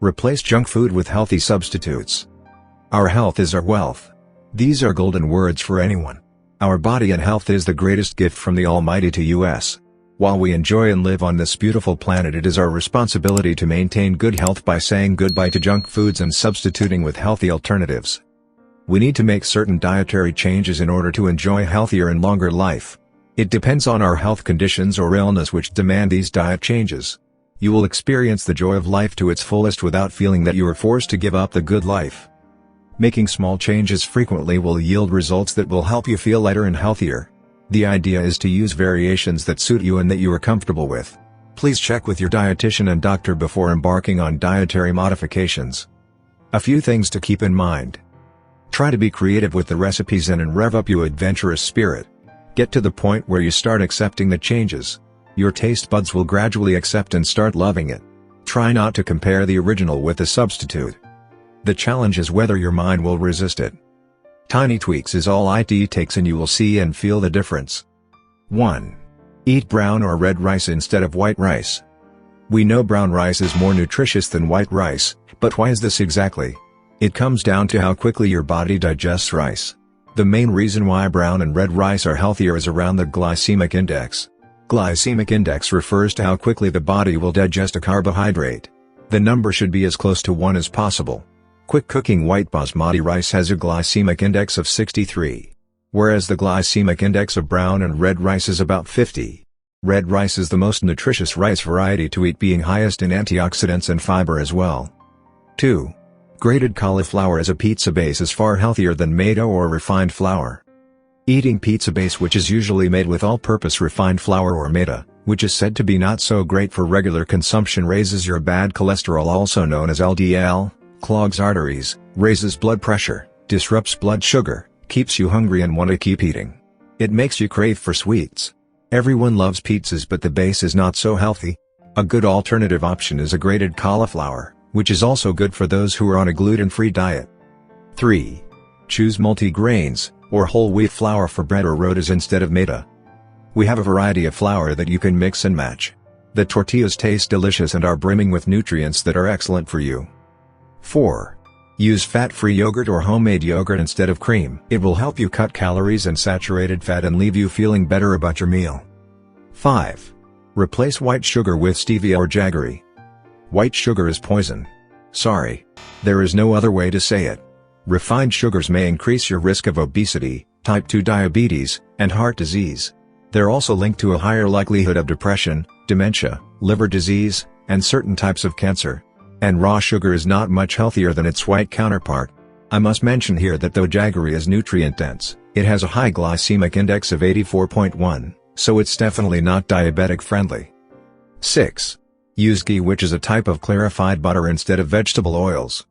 Replace junk food with healthy substitutes. Our health is our wealth. These are golden words for anyone. Our body and health is the greatest gift from the Almighty to us. While we enjoy and live on this beautiful planet, it is our responsibility to maintain good health by saying goodbye to junk foods and substituting with healthy alternatives. We need to make certain dietary changes in order to enjoy a healthier and longer life. It depends on our health conditions or illness which demand these diet changes. You will experience the joy of life to its fullest without feeling that you are forced to give up the good life. Making small changes frequently will yield results that will help you feel lighter and healthier. The idea is to use variations that suit you and that you are comfortable with. Please check with your dietitian and doctor before embarking on dietary modifications. A few things to keep in mind. Try to be creative with the recipes and rev up your adventurous spirit. Get to the point where you start accepting the changes. Your taste buds will gradually accept and start loving it. Try not to compare the original with the substitute. The challenge is whether your mind will resist it. Tiny tweaks is all it takes and you will see and feel the difference. 1. Eat brown or red rice instead of white rice. We know brown rice is more nutritious than white rice, but why is this exactly? It comes down to how quickly your body digests rice. The main reason why brown and red rice are healthier is around the glycemic index. Glycemic index refers to how quickly the body will digest a carbohydrate. The number should be as close to 1 as possible. Quick cooking white basmati rice has a glycemic index of 63. Whereas the glycemic index of brown and red rice is about 50. Red rice is the most nutritious rice variety to eat, being highest in antioxidants and fiber as well. 2. Grated cauliflower as a pizza base is far healthier than maida or refined flour. Eating pizza base, which is usually made with all-purpose refined flour or maida, which is said to be not so great for regular consumption, raises your bad cholesterol, also known as LDL, clogs arteries, raises blood pressure, disrupts blood sugar, keeps you hungry and want to keep eating. It makes you crave for sweets. Everyone loves pizzas, but the base is not so healthy. A good alternative option is a grated cauliflower, which is also good for those who are on a gluten-free diet. 3. Choose multi-grains, or whole wheat flour for bread or rotis instead of maida. We have a variety of flour that you can mix and match. The tortillas taste delicious and are brimming with nutrients that are excellent for you. 4. Use fat-free yogurt or homemade yogurt instead of cream. It will help you cut calories and saturated fat and leave you feeling better about your meal. 5. Replace white sugar with stevia or jaggery. White sugar is poison. Sorry. There is no other way to say it. Refined sugars may increase your risk of obesity, type 2 diabetes, and heart disease. They're also linked to a higher likelihood of depression, dementia, liver disease, and certain types of cancer. And raw sugar is not much healthier than its white counterpart. I must mention here that though jaggery is nutrient-dense, it has a high glycemic index of 84.1, so it's definitely not diabetic-friendly. 6. Use ghee, which is a type of clarified butter, instead of vegetable oils.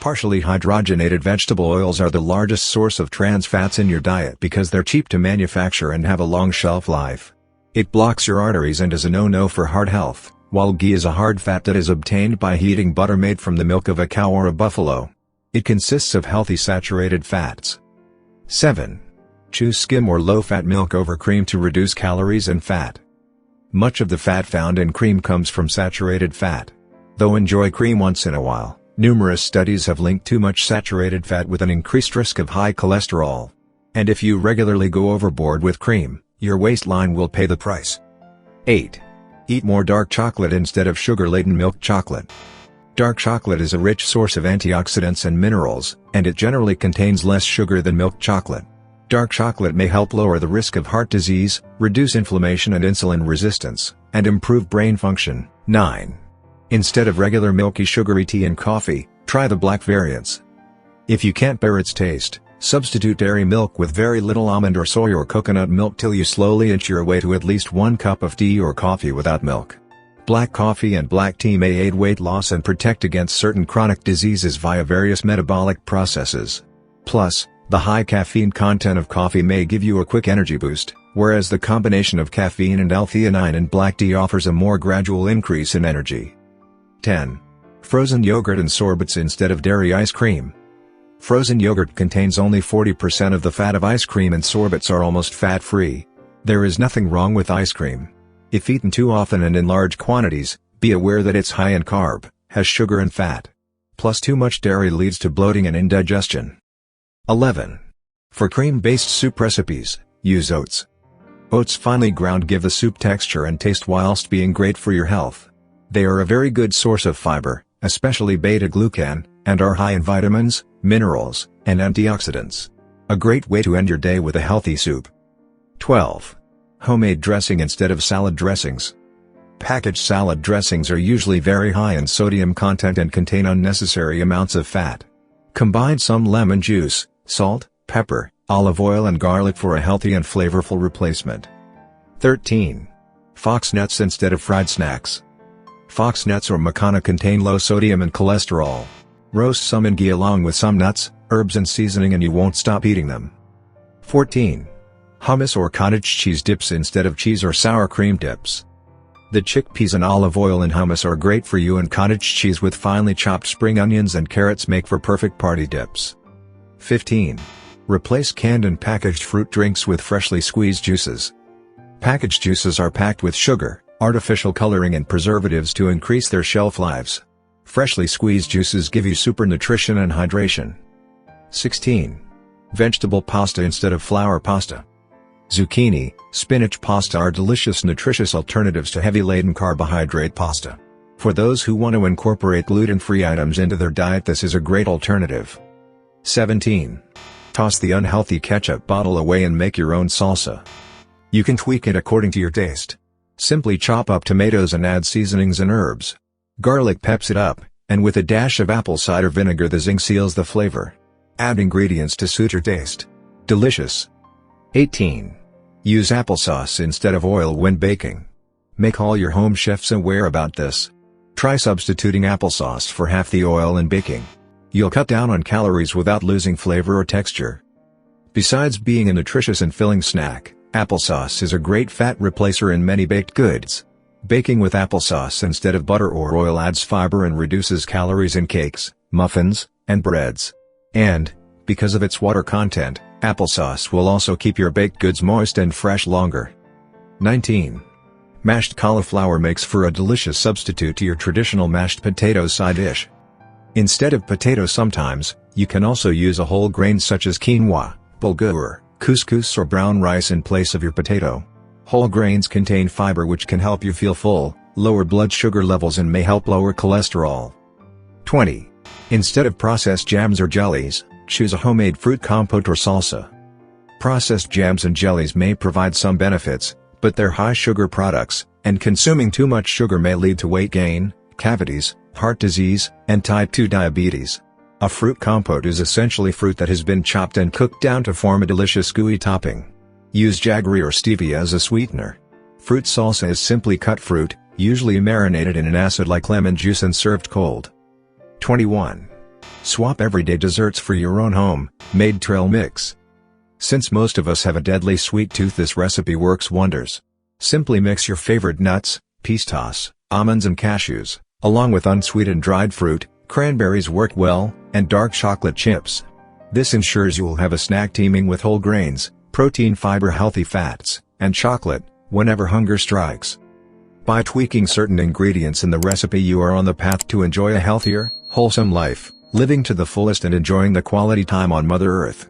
Partially hydrogenated vegetable oils are the largest source of trans fats in your diet because they're cheap to manufacture and have a long shelf life. It blocks your arteries and is a no-no for heart health, while ghee is a hard fat that is obtained by heating butter made from the milk of a cow or a buffalo. It consists of healthy saturated fats. 7. Choose skim or low-fat milk over cream to reduce calories and fat. Much of the fat found in cream comes from saturated fat. Though enjoy cream once in a while, numerous studies have linked too much saturated fat with an increased risk of high cholesterol. And if you regularly go overboard with cream, your waistline will pay the price. 8. Eat more dark chocolate instead of sugar-laden milk chocolate. Dark chocolate is a rich source of antioxidants and minerals, and it generally contains less sugar than milk chocolate. Dark chocolate may help lower the risk of heart disease, reduce inflammation and insulin resistance, and improve brain function. 9. Instead of regular milky sugary tea and coffee, try the black variants. If you can't bear its taste, substitute dairy milk with very little almond or soy or coconut milk till you slowly inch your way to at least 1 cup of tea or coffee without milk. Black coffee and black tea may aid weight loss and protect against certain chronic diseases via various metabolic processes. Plus, the high caffeine content of coffee may give you a quick energy boost, whereas the combination of caffeine and L-theanine in black tea offers a more gradual increase in energy. 10. Frozen yogurt and sorbets instead of dairy ice cream. Frozen yogurt contains only 40% of the fat of ice cream and sorbets are almost fat-free. There is nothing wrong with ice cream. If eaten too often and in large quantities, be aware that it's high in carb, has sugar and fat. Plus too much dairy leads to bloating and indigestion. 11. For cream-based soup recipes, use oats. Oats finely ground give the soup texture and taste whilst being great for your health. They are a very good source of fiber, especially beta-glucan, and are high in vitamins, minerals, and antioxidants. A great way to end your day with a healthy soup. 12. Homemade dressing instead of salad dressings. Packaged salad dressings are usually very high in sodium content and contain unnecessary amounts of fat. Combine some lemon juice, salt, pepper, olive oil and garlic for a healthy and flavorful replacement. 13. Fox nuts instead of fried snacks. Fox nuts or macana contain low sodium and cholesterol. Roast some in ghee along with some nuts, herbs and seasoning and you won't stop eating them. 14. Hummus or cottage cheese dips instead of cheese or sour cream dips. The chickpeas and olive oil in hummus are great for you, and cottage cheese with finely chopped spring onions and carrots make for perfect party dips. 15. Replace canned and packaged fruit drinks with freshly squeezed juices. Packaged juices are packed with sugar, artificial coloring and preservatives to increase their shelf lives. Freshly squeezed juices give you super nutrition and hydration. 16. Vegetable pasta instead of flour pasta. Zucchini, spinach pasta are delicious nutritious alternatives to heavy-laden carbohydrate pasta. For those who want to incorporate gluten-free items into their diet, this is a great alternative. 17. Toss the unhealthy ketchup bottle away and make your own salsa. You can tweak it according to your taste. Simply chop up tomatoes and add seasonings and herbs. Garlic peps it up, and with a dash of apple cider vinegar the zing seals the flavor. Add ingredients to suit your taste. Delicious. 18. Use applesauce instead of oil when baking. Make all your home chefs aware about this. Try substituting applesauce for half the oil in baking. You'll cut down on calories without losing flavor or texture. Besides being a nutritious and filling snack, applesauce is a great fat replacer in many baked goods. Baking with applesauce instead of butter or oil adds fiber and reduces calories in cakes, muffins, and breads. And, because of its water content, applesauce will also keep your baked goods moist and fresh longer. 19. Mashed cauliflower makes for a delicious substitute to your traditional mashed potatoes side dish. Instead of potatoes sometimes, you can also use a whole grain such as quinoa, bulgur, couscous or brown rice in place of your potato. Whole grains contain fiber which can help you feel full, lower blood sugar levels and may help lower cholesterol. 20. Instead of processed jams or jellies, choose a homemade fruit compote or salsa. Processed jams and jellies may provide some benefits, but they're high-sugar products, and consuming too much sugar may lead to weight gain, cavities, heart disease, and type 2 diabetes. A fruit compote is essentially fruit that has been chopped and cooked down to form a delicious gooey topping. Use jaggery or stevia as a sweetener. Fruit salsa is simply cut fruit, usually marinated in an acid like lemon juice and served cold. 21. Swap everyday desserts for your own home-made trail mix. Since most of us have a deadly sweet tooth, this recipe works wonders. Simply mix your favorite nuts, pistas, almonds and cashews, along with unsweetened dried fruit, cranberries work well, and dark chocolate chips. This ensures you will have a snack teeming with whole grains, protein, fiber, healthy fats, and chocolate, whenever hunger strikes. By tweaking certain ingredients in the recipe, you are on the path to enjoy a healthier, wholesome life, living to the fullest and enjoying the quality time on Mother Earth.